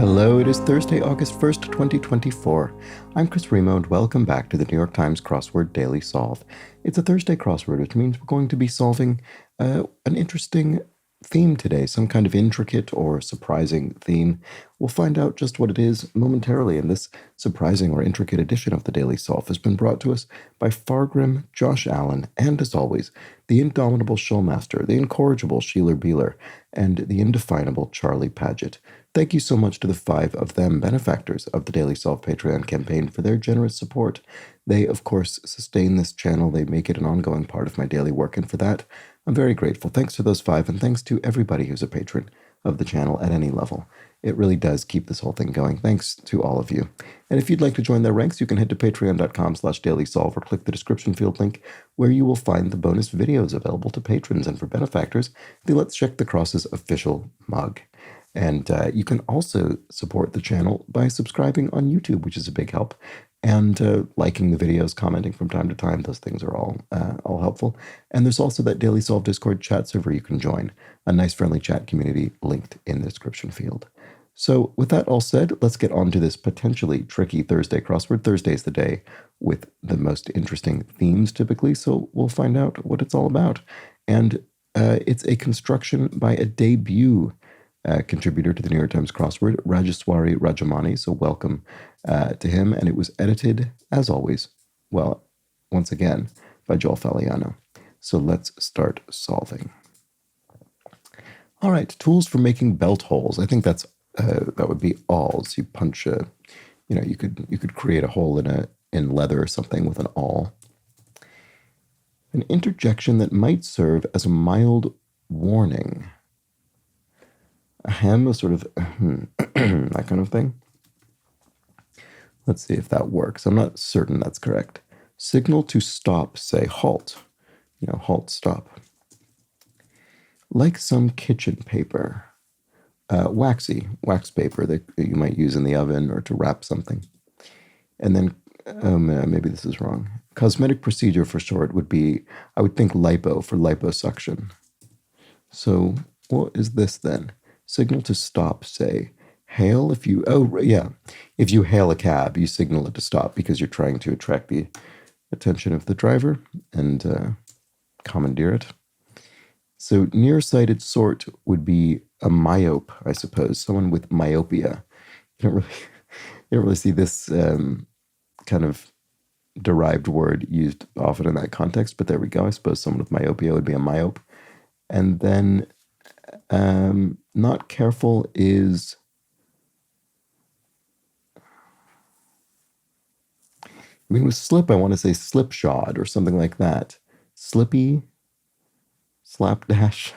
Hello, it is Thursday, August 1st, 2024. I'm Chris Remo, and welcome back to the New York Times Crossword Daily Solve. It's a Thursday crossword, which means we're going to be solving an interesting theme today, some kind of intricate or surprising theme. We'll find out just what it is momentarily, and this surprising or intricate edition of the Daily Solve has been brought to us by Fargrim, Josh Allen, and as always, the indomitable Showmaster, the incorrigible Sheeler Beeler, and the indefinable Charlie Paget. Thank you so much to the 5 of them benefactors of the Daily Solve Patreon campaign for their generous support. They, of course, sustain this channel. They make it an ongoing part of my daily work, and for that, I'm very grateful. Thanks to those 5, and thanks to everybody who's a patron of the channel at any level. It really does keep this whole thing going. Thanks to all of you. And if you'd like to join their ranks, you can head to patreon.com/dailysolve or click the description field link where you will find the bonus videos available to patrons, and for benefactors, the Let's Check the Crosses official mug. And you can also support the channel by subscribing on YouTube, which is a big help, and liking the videos, commenting from time to time. Those things are all helpful. And there's also that Daily Solve Discord chat server you can join, a nice friendly chat community linked in the description field. So with that all said, let's get on to this potentially tricky Thursday crossword. Thursday's the day with the most interesting themes typically, so we'll find out what it's all about. And it's a construction by a debut contributor to the New York Times crossword, Rajeswari Rajamani, so welcome to him. And it was edited, as always, well, once again, by Joel Faliano. So let's start solving. All right, tools for making belt holes. I think that would be awls. You punch you could create a hole in leather or something with an awl. An interjection that might serve as a mild warning. Ahem, a sort of that kind of thing. Let's see if that works. I'm not certain that's correct. Signal to stop, say halt. Halt, stop. Like some kitchen paper. Wax paper that you might use in the oven or to wrap something. And then, maybe this is wrong. Cosmetic procedure for short would be, I would think lipo for liposuction. So what is this then? Signal to stop, say, hail if you, if you hail a cab, you signal it to stop because you're trying to attract the attention of the driver and commandeer it. So nearsighted sort would be a myope, I suppose, someone with myopia. You don't really see this kind of derived word used often in that context, but there we go. I suppose someone with myopia would be a myope. And then not careful is with slip, I want to say slipshod or something like that. Slippy, slapdash.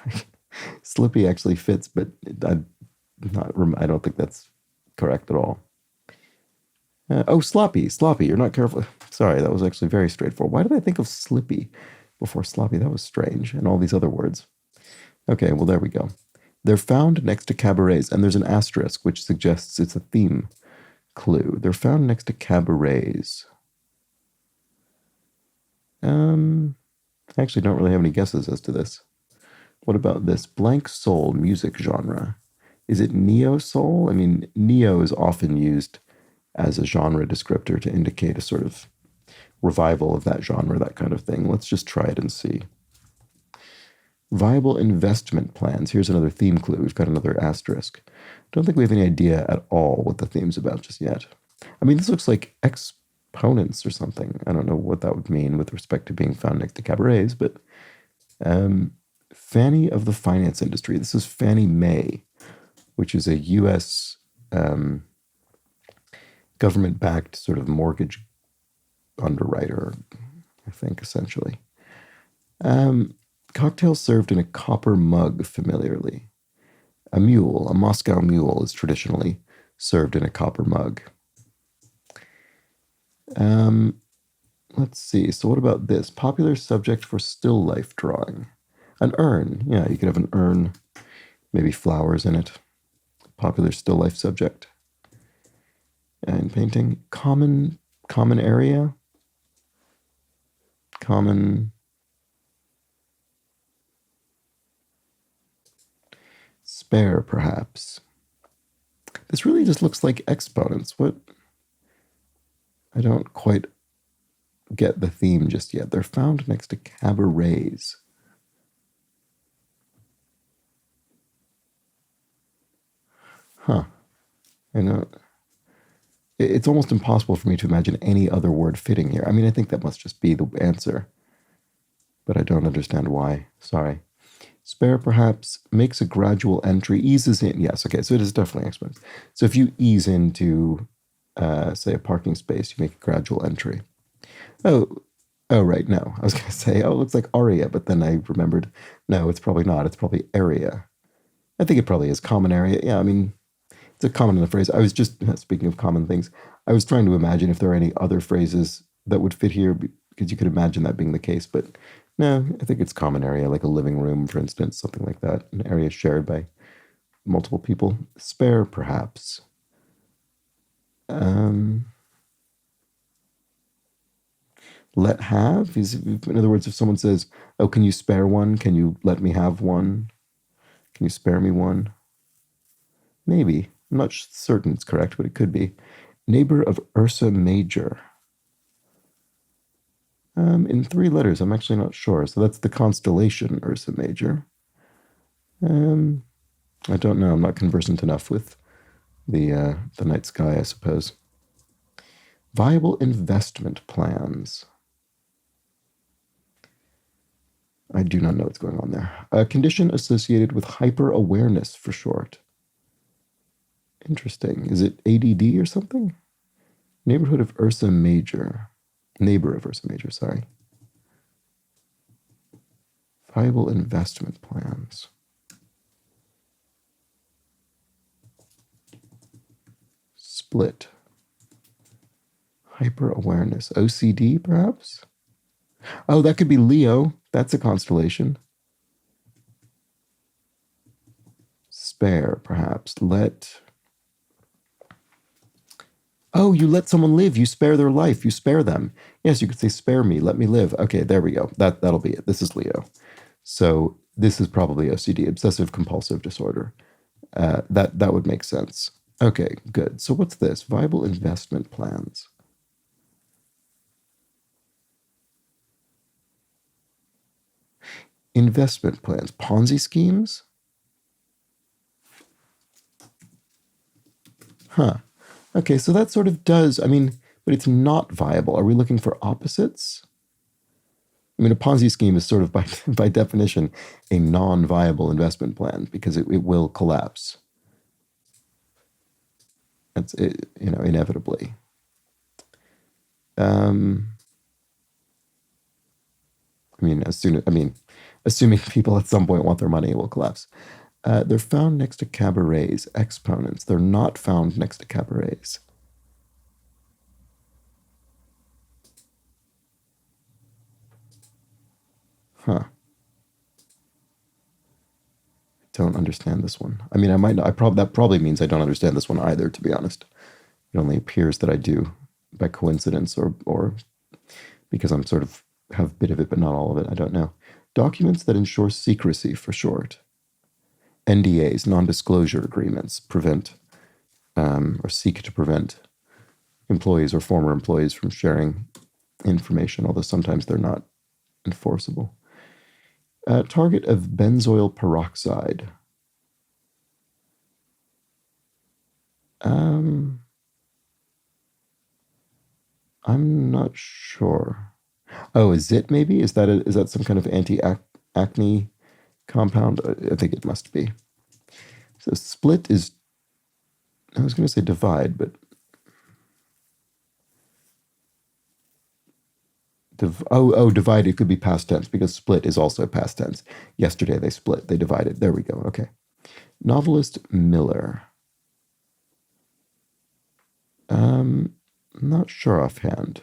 Slippy actually fits, but I don't think that's correct at all. Sloppy. You're not careful. Sorry, that was actually very straightforward. Why did I think of slippy before sloppy? That was strange. And all these other words. Okay, well, there we go. They're found next to cabarets, and there's an asterisk, which suggests it's a theme clue. They're found next to cabarets. I actually don't really have any guesses as to this. What about this? Blank soul music genre. Is it neo-soul? I mean, neo is often used as a genre descriptor to indicate a sort of revival of that genre, that kind of thing. Let's just try it and see. Viable investment plans. Here's another theme clue. We've got another asterisk. Don't think we have any idea at all what the theme's about just yet. I mean, this looks like exponents or something. I don't know what that would mean with respect to being found next to cabarets, but Fannie of the finance industry. This is Fannie Mae, which is a U.S. Government-backed sort of mortgage underwriter, I think, essentially. Cocktail served in a copper mug familiarly. A Moscow mule is traditionally served in a copper mug. Let's see. So what about this? Popular subject for still life drawing. An urn. Yeah, you could have an urn, maybe flowers in it. Popular still life subject. And painting. Common area. Common. Spare, perhaps. This really just looks like exponents. What? I don't quite get the theme just yet. They're found next to cabarets. Huh. I know. It's almost impossible for me to imagine any other word fitting here. I mean, I think that must just be the answer, but I don't understand why. Sorry. Spare, perhaps, makes a gradual entry, eases in. Yes, okay, so it is definitely exponents. So if you ease into, say, a parking space, you make a gradual entry. Oh, oh, right, no. I was going to say, oh, it looks like aria, but then I remembered, no, it's probably not. It's probably area. I think it probably is common area. Yeah, I mean, it's a common enough phrase. I was just, speaking of common things, I was trying to imagine if there are any other phrases that would fit here, because you could imagine that being the case, but no, I think it's common area, like a living room, for instance, something like that, an area shared by multiple people. Spare, perhaps. Let have is, in other words, if someone says, oh, can you spare one? Can you let me have one? Can you spare me one? Maybe. I'm not certain it's correct, but it could be. Neighbor of Ursa Major. In 3 letters, I'm actually not sure. So that's the constellation Ursa Major. I don't know. I'm not conversant enough with the night sky, I suppose. Viable investment plans. I do not know what's going on there. A condition associated with hyper-awareness for short. Interesting. Is it ADD or something? Neighborhood of Ursa Major. Neighbor of Ursa Major, sorry. Viable investment plans. Split. Hyper-awareness. OCD, perhaps? Oh, that could be Leo. That's a constellation. Spare, perhaps. Let. Oh, you let someone live. You spare their life. You spare them. Yes, you could say, spare me. Let me live. Okay, there we go. That'll be it. This is Leo. So this is probably OCD, obsessive compulsive disorder. That would make sense. Okay, good. So what's this? Viable investment plans. Investment plans. Ponzi schemes? Huh. Okay, so that sort of does, I mean, but it's not viable. Are we looking for opposites? I mean, a Ponzi scheme is sort of, by definition, a non-viable investment plan because it will collapse. That's it, inevitably. Assuming people at some point want their money, it will collapse. They're found next to cabarets, exponents. They're not found next to cabarets. Huh. Don't understand this one. I mean, I might not. That probably means I don't understand this one either, to be honest. It only appears that I do by coincidence or because I'm sort of have a bit of it, but not all of it. I don't know. Documents that ensure secrecy, for short. NDAs, non-disclosure agreements, prevent or seek to prevent employees or former employees from sharing information, although sometimes they're not enforceable. Target of benzoyl peroxide. I'm not sure. Oh, is it maybe? Is that some kind of anti-acne compound? I think it must be. So split is, I was going to say divide, but divide, it could be past tense because split is also past tense. Yesterday they split, they divided. There we go. Okay. Novelist Miller. Not sure offhand.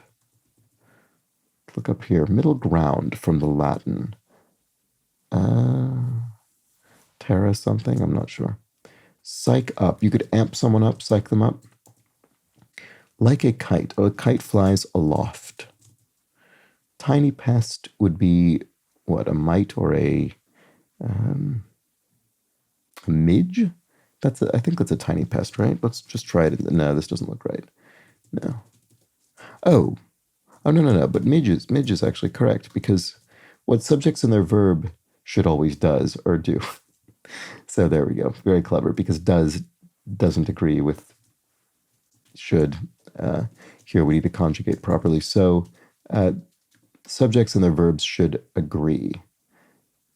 Look up here. Middle ground from the Latin. Terra something, I'm not sure. Psych up. You could amp someone up, psych them up. Like a kite. Oh, a kite flies aloft. Tiny pest would be what, a mite or a midge? I think that's a tiny pest, right? Let's just try it. No, this doesn't look right. No. Oh, no. But midge is actually correct because what subjects in their verb should always does or do. So there we go. Very clever because doesn't agree with should. Here we need to conjugate properly. So subjects and their verbs should agree.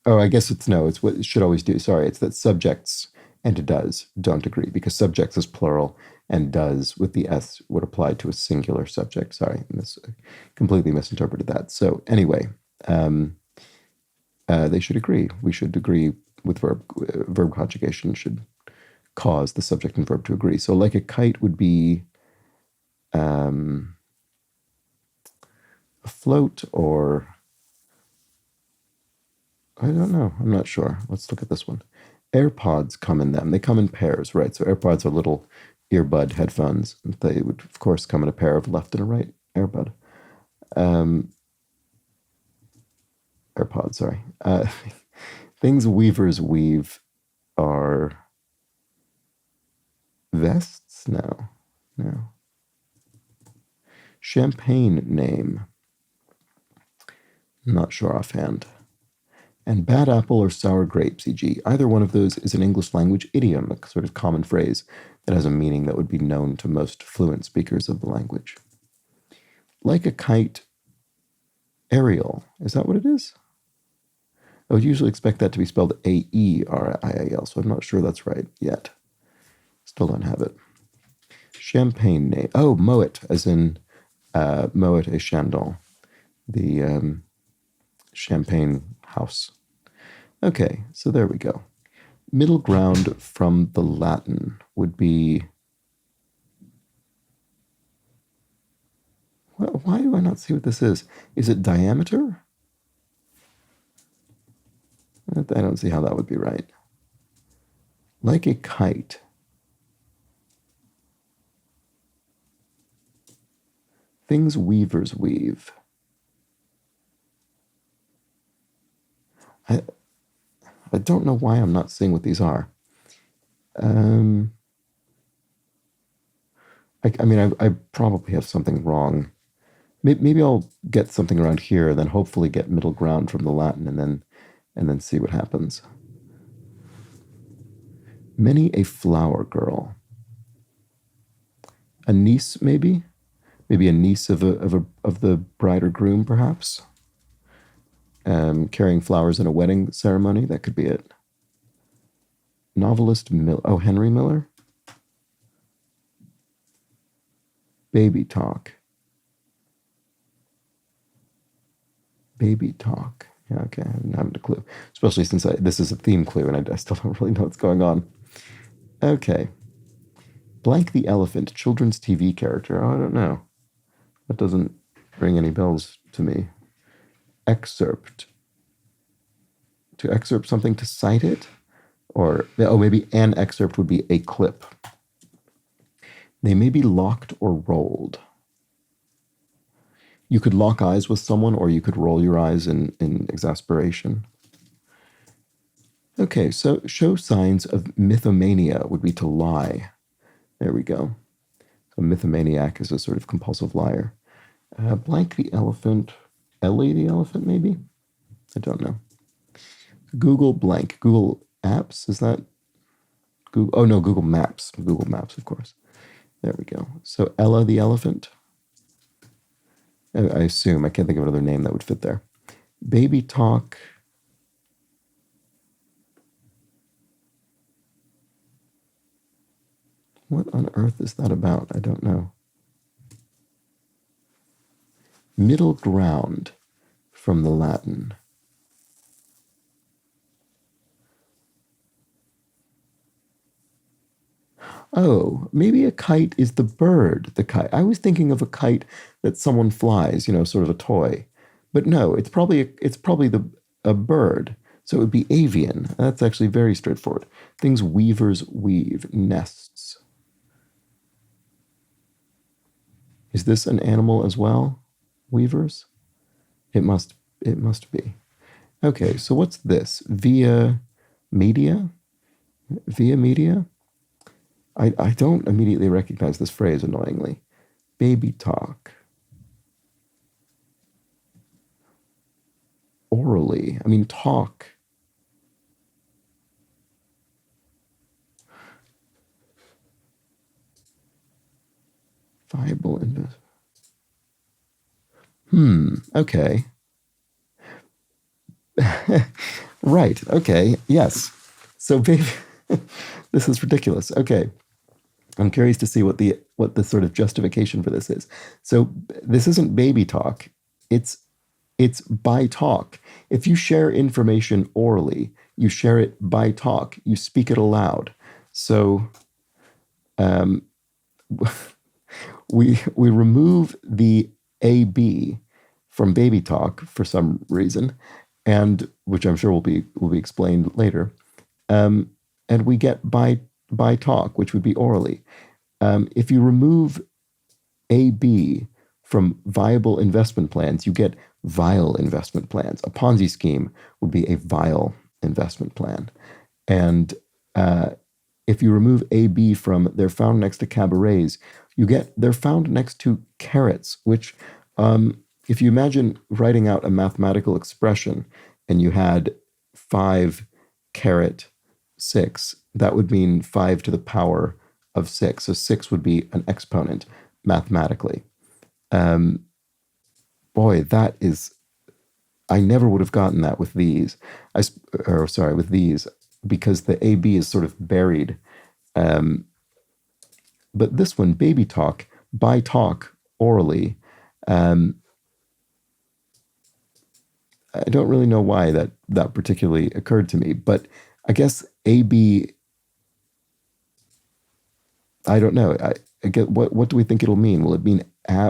Oh, I guess it's what it should always do. Sorry, it's that subjects and does don't agree because subjects is plural and does with the S would apply to a singular subject. Sorry, completely misinterpreted that. So anyway, they should agree. We should agree with verb conjugation should cause the subject and verb to agree. So like a kite would be afloat or I don't know. I'm not sure. Let's look at this one. AirPods come in them. They come in pairs, right? So AirPods are little earbud headphones. They would, of course, come in a pair of left and a right earbud. AirPods, sorry. Things weavers weave are vests? No. Champagne name. Not sure offhand. And bad apple or sour grapes, e.g. Either one of those is an English language idiom, a sort of common phrase that has a meaning that would be known to most fluent speakers of the language. Like a kite, aerial. Is that what it is? I would usually expect that to be spelled A-E-R-I-A-L, so I'm not sure that's right yet. Still don't have it. Champagne name. Oh, Moet, as in Moet et Chandon, the champagne house. Okay, so there we go. Middle ground from the Latin would be... Why do I not see what this is? Is it diameter? I don't see how that would be right. Like a kite. Things weavers weave. I don't know why I'm not seeing what these are. I mean, I probably have something wrong. Maybe I'll get something around here, then hopefully get middle ground from the Latin, and then see what happens. Many a flower girl. A niece, maybe? Maybe a niece of the bride or groom, perhaps? Carrying flowers in a wedding ceremony, that could be it. Novelist Henry Miller? Baby talk. Baby talk. Yeah, okay, I haven't a clue. Especially since this is a theme clue and I still don't really know what's going on. Okay. Blank the Elephant, children's TV character. Oh, I don't know. That doesn't ring any bells to me. Excerpt. To excerpt something, to cite it? Or, maybe an excerpt would be a clip. They may be locked or rolled. You could lock eyes with someone, or you could roll your eyes in exasperation. Okay, so show signs of mythomania would be to lie. There we go. A mythomaniac is a sort of compulsive liar. Blank the elephant. Ellie the elephant, maybe? I don't know. Google blank. Google Apps? Is that Google? Oh, no, Google Maps. Google Maps, of course. There we go. So Ella the elephant. I assume. I can't think of another name that would fit there. Baby talk. What on earth is that about? I don't know. Middle ground from the Latin. Oh, maybe a kite is the bird, the kite. I was thinking of a kite that someone flies, sort of a toy. But no, it's probably a bird. So it would be avian. That's actually very straightforward. Things weavers weave, nests. Is this an animal as well? Weavers? It must be. Okay, so what's this? Via media? Via media? I don't immediately recognize this phrase, annoyingly. Baby talk. Orally. I mean, talk. Viable investment. Okay. Right. Okay. Yes. So, baby, this is ridiculous. Okay. I'm curious to see what the sort of justification for this is. So this isn't baby talk. It's it's by talk. If you share information orally, you share it by talk. You speak it aloud. So um, we remove the AB from baby talk for some reason, and which I'm sure will be explained later. Um, and we get by talk, which would be orally. If you remove AB from viable investment plans, you get vile investment plans. A Ponzi scheme would be a vile investment plan. And if you remove AB from they're found next to cabarets, you get they're found next to carrots, which, if you imagine writing out a mathematical expression and you had 5 caret 6, that would mean 5 to the power of 6. So 6 would be an exponent mathematically. Um, Boy, that is, I never would have gotten that with these. Or sorry, with these, because the AB is sort of buried. Um, but this one, baby talk, by talk, orally, um, I don't really know why that particularly occurred to me, but I guess AB, I don't know. I get what do we think it'll mean? Will it mean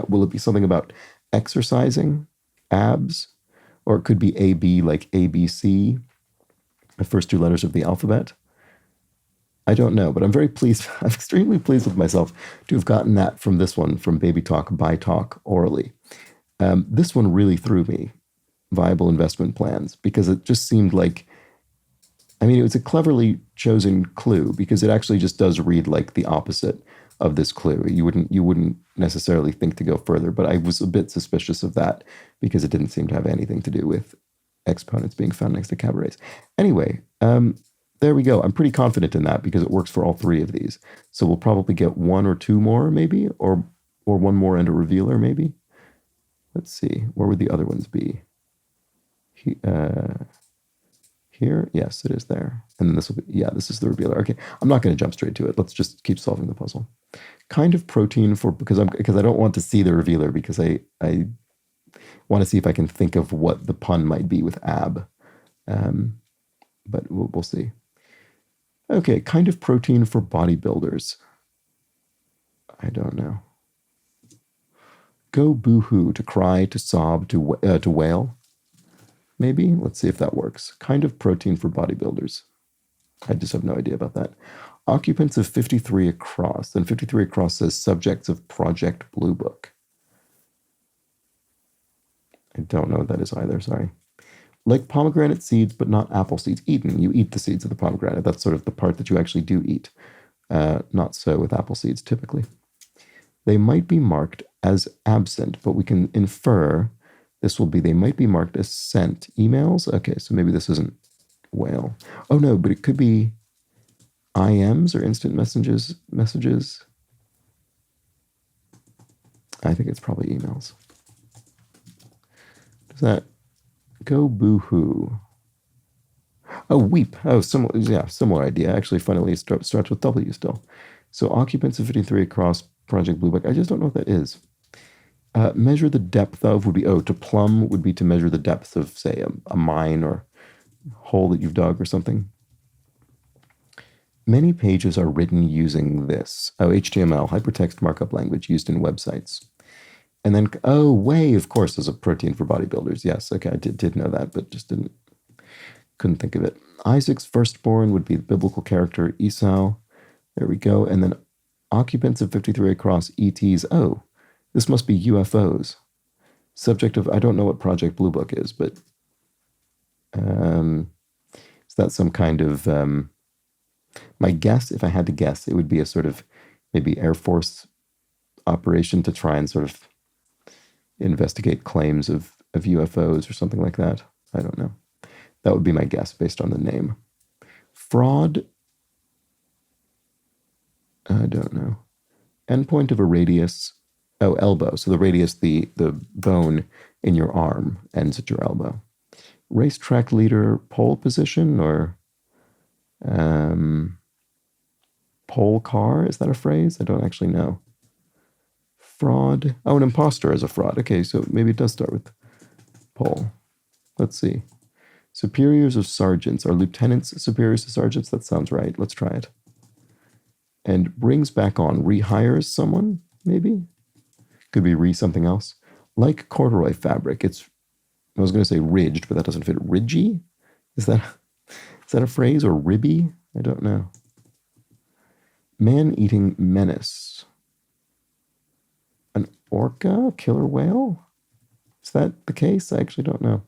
will it be something about exercising, abs, or it could be AB like ABC, the first 2 letters of the alphabet? I don't know, but I'm very pleased. I'm extremely pleased with myself to have gotten that from this one, from baby talk by talk orally. This one really threw me, viable investment plans, because it just seemed like, I mean, it was a cleverly chosen clue because it actually just does read like the opposite of this clue. You wouldn't necessarily think to go further, but I was a bit suspicious of that because it didn't seem to have anything to do with exponents being found next to cabarets. Anyway, there we go. I'm pretty confident in that because it works for all 3 of these. So we'll probably get 1 or 2 more, maybe, or 1 more and a revealer, maybe. Let's see. Where would the other ones be? Here? Yes, it is there. And then this will be, yeah, this is the revealer. Okay, I'm not going to jump straight to it. Let's just keep solving the puzzle. Kind of protein for, because I don't want to see the revealer because I want to see if I can think of what the pun might be with ab. But we'll see. Okay, kind of protein for bodybuilders. I don't know. Go boohoo, to cry, to sob, to wail. Maybe? Let's see if that works. Kind of protein for bodybuilders. I just have no idea about that. Occupants of 53 across. Then 53 across says subjects of Project Blue Book. I don't know what that is either, sorry. Like pomegranate seeds, but not apple seeds. Eaten. You eat the seeds of the pomegranate. That's sort of the part that you actually do eat. Not so with apple seeds, typically. They might be marked as absent, but we can infer this will be, they might be marked as sent. Emails? Okay, so maybe this isn't whale. Oh no, but it could be IMs or instant messages. I think it's probably emails. Does that go boohoo? Oh, weep. Oh, similar idea. Actually, funnily, it starts with W still. So occupants of 53 across Project Blue Book. I just don't know what that is. Measure the depth of would be, to plumb would be to measure the depth of, say, a mine or hole that you've dug or something. Many pages are written using this. HTML, hypertext markup language used in websites. And then, whey, of course, is a protein for bodybuilders. Yes, okay, I did know that, but just couldn't think of it. Isaac's firstborn would be the biblical character Esau. There we go. And then occupants of 53 across ETs. Oh, this must be UFOs. Subject of, I don't know what Project Blue Book is, but is that some kind of, My guess, if I had to guess, it would be a sort of maybe Air Force operation to try and sort of investigate claims of UFOs or something like that. I don't know. That would be my guess based on the name. Fraud, I don't know. Endpoint of a radius, oh, elbow. So the radius, the bone in your arm ends at your elbow. Racetrack leader, pole position, or pole car? Is that a phrase? I don't actually know. Fraud. Oh, an imposter is a fraud. Okay, so maybe it does start with pole. Let's see. Superiors of sergeants. Are lieutenants superiors to sergeants? That sounds right. Let's try it. And brings back on. Rehires someone, maybe? Could be something else. Like corduroy fabric. I was going to say ridged, but that doesn't fit. Ridgy? Is that a phrase? Or ribby? I don't know. Man-eating menace. An orca? Killer whale? Is that the case? I actually don't know.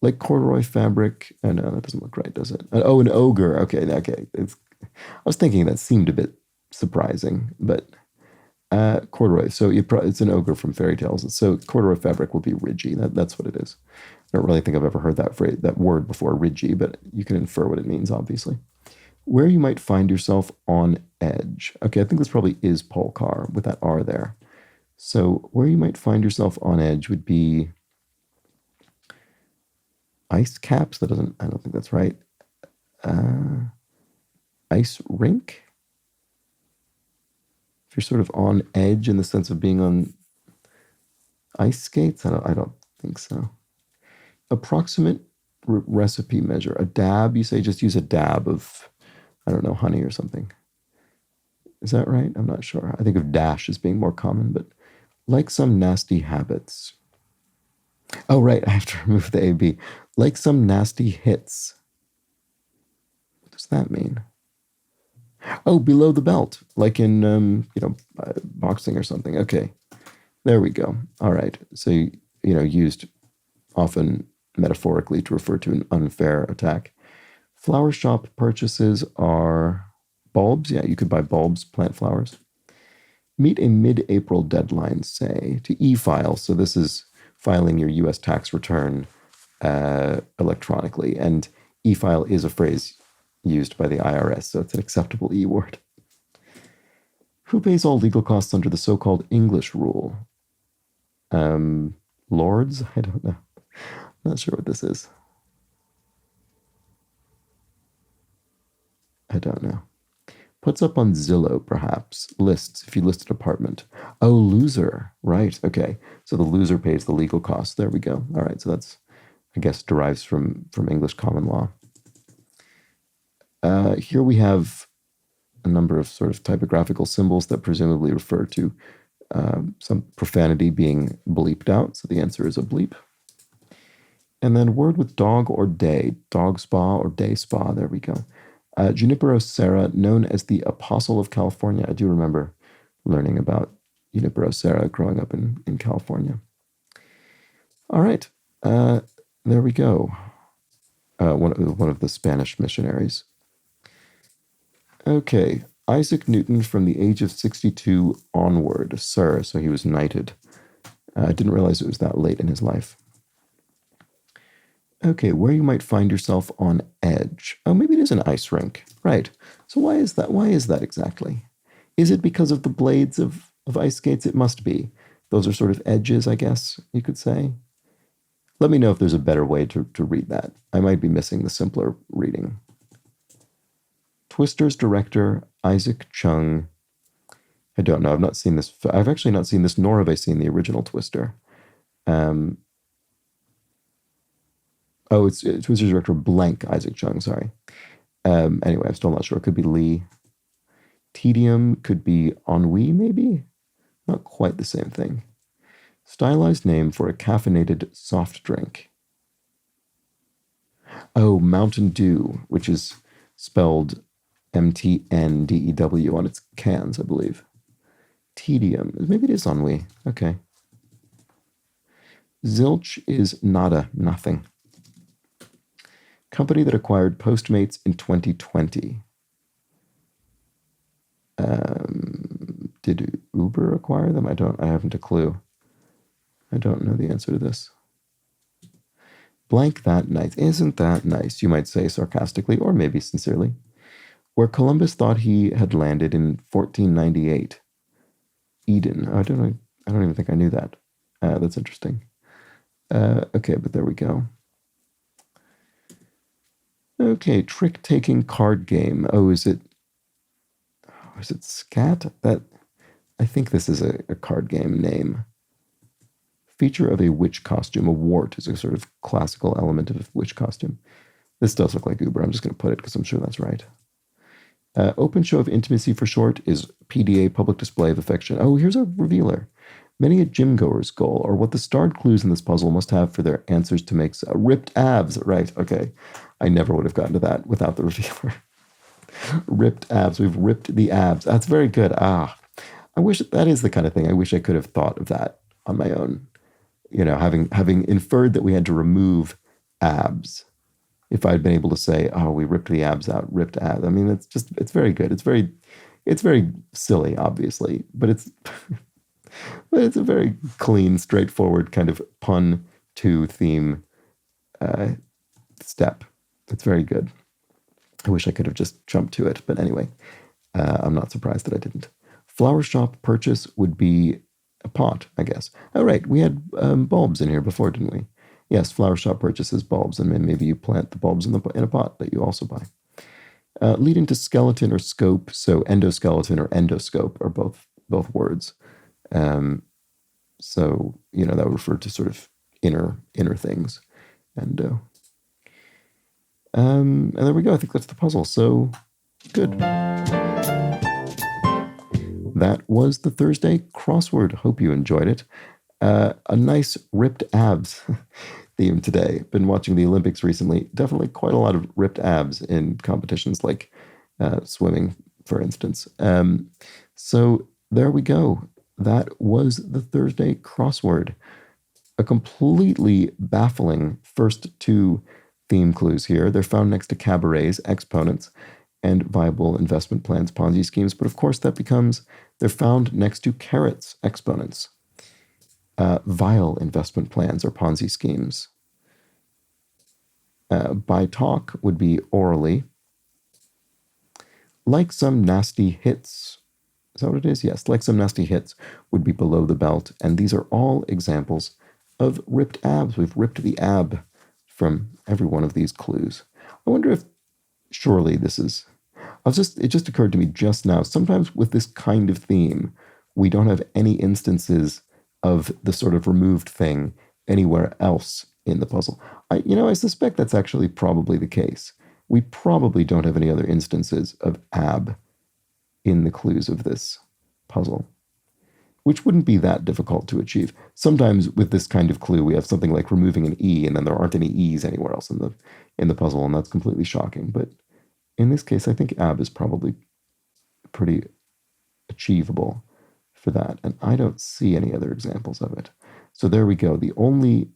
Like corduroy fabric. Oh, no, that doesn't look right, does it? Oh, an ogre. Okay. I was thinking that seemed a bit surprising, but corduroy. So it's an ogre from fairy tales. So corduroy fabric will be ridgy. That's what it is. I don't really think I've ever heard that word before, ridgy, but you can infer what it means, obviously. Where you might find yourself on edge. Okay, I think this probably is pole car with that R there. So where you might find yourself on edge would be ice caps. I don't think that's right. Ice rink. If you're sort of on edge in the sense of being on ice skates, I don't think so. Approximate recipe measure. A dab, you say just use a dab of, I don't know, honey or something. Is that right? I'm not sure. I think of dash as being more common, but like some nasty habits. Oh, right, I have to remove the AB. Like some nasty hits. What does that mean? Oh, below the belt, like in, boxing or something. Okay, there we go. All right, so, used often metaphorically to refer to an unfair attack. Flower shop purchases are bulbs. Yeah, you could buy bulbs, plant flowers. Meet a mid-April deadline, say, to e-file. So this is filing your U.S. tax return electronically. And e-file is a phrase used by the IRS, so it's an acceptable e-word. Who pays all legal costs under the so-called English rule? Lords? I don't know. Not sure what this is. I don't know. Puts up on Zillow, perhaps. Lists, if you list an apartment. Oh, loser. Right, okay. So the loser pays the legal costs. There we go. All right, so that's, I guess, derives from English common law. Here we have a number of sort of typographical symbols that presumably refer to some profanity being bleeped out. So the answer is a bleep. And then word with dog or day, dog spa or day spa. There we go. Junipero known as the Apostle of California. I do remember learning about Junipero growing up in California. All right, there we go. One of the Spanish missionaries. Okay, Isaac Newton from the age of 62 onward, sir. So he was knighted. I didn't realize it was that late in his life. Okay, where you might find yourself on edge. Oh, maybe it is an ice rink. Right. So why is that? Why is that exactly? Is it because of the blades of ice skates? It must be. Those are sort of edges, I guess you could say. Let me know if there's a better way to read that. I might be missing the simpler reading. Twister's director, Isaac Chung. I don't know. I've not seen this. I've actually not seen this, nor have I seen the original Twister. It's Twister's director, blank Isaac Chung, sorry. Anyway, I'm still not sure. It could be Lee. Tedium could be ennui, maybe? Not quite the same thing. Stylized name for a caffeinated soft drink. Oh, Mountain Dew, which is spelled MTNDEW on its cans, I believe. Tedium. Maybe it is ennui. Okay. Zilch is nada, nothing. Company that acquired Postmates in 2020. Did Uber acquire them? I haven't a clue. I don't know the answer to this. Blank that nice. Isn't that nice? You might say sarcastically, or maybe sincerely. Where Columbus thought he had landed in 1498. Eden. I don't know. I don't even think I knew that. That's interesting. Okay, but there we go. Okay, trick-taking card game. Oh, is it Scat? I think this is a card game name. Feature of a witch costume. A wart is a sort of classical element of a witch costume. This does look like Uber. I'm just going to put it because I'm sure that's right. Open show of intimacy for short is PDA, public display of affection. Oh, here's a revealer. Many a gym-goer's goal, or what the starred clues in this puzzle must have for their answers to make ripped abs. Right, okay. I never would have gotten to that without the revealer. Ripped abs. We've ripped the abs. That's very good. I wish that is the kind of thing I wish I could have thought of that on my own. You know, having inferred that we had to remove abs. If I'd been able to say, "Oh, we ripped the abs out," ripped abs. I mean, it's very good. It's very silly, obviously, but it's a very clean, straightforward kind of pun to theme step. It's very good. I wish I could have just jumped to it, but anyway, I'm not surprised that I didn't. Flower shop purchase would be a pot, I guess. Oh, right, we had bulbs in here before, didn't we? Yes, flower shop purchases bulbs, and then maybe you plant the bulbs in a pot that you also buy. Leading to skeleton or scope, so endoskeleton or endoscope are both words. So, you know, that would refer to sort of inner things. And there we go. I think that's the puzzle. So, good. That was the Thursday crossword. Hope you enjoyed it. A nice ripped abs theme today. Been watching the Olympics recently. Definitely quite a lot of ripped abs in competitions like swimming, for instance. So there we go. That was the Thursday crossword. A completely baffling first two theme clues here. They're found next to cabarets, exponents, and viable investment plans, Ponzi schemes. But of course, that becomes they're found next to carrots, exponents. Vile investment plans or Ponzi schemes. By talk would be orally. Like some nasty hits. Is that what it is? Yes, like some nasty hits would be below the belt. And these are all examples of ripped abs. We've ripped the ab from every one of these clues. I wonder if surely this is... it just occurred to me just now. Sometimes with this kind of theme, we don't have any instances of the sort of removed thing anywhere else in the puzzle. I suspect that's actually probably the case. We probably don't have any other instances of ab in the clues of this puzzle, which wouldn't be that difficult to achieve. Sometimes with this kind of clue, we have something like removing an E, and then there aren't any E's anywhere else in the puzzle, and that's completely shocking. But in this case, I think ab is probably pretty achievable for that, and I don't see any other examples of it. So there we go. The only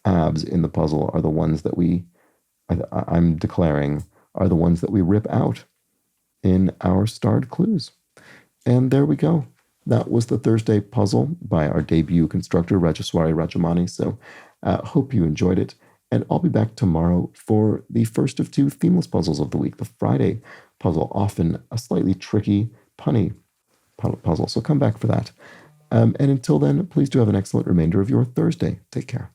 abs in the puzzle are the ones that I'm declaring are the ones that we rip out in our starred clues. And there we go. That was the Thursday puzzle by our debut constructor, Rajaswari Rajamani. So hope you enjoyed it. And I'll be back tomorrow for the first of two themeless puzzles of the week, the Friday puzzle, often a slightly tricky, punny puzzle. So come back for that. And until then, please do have an excellent remainder of your Thursday. Take care.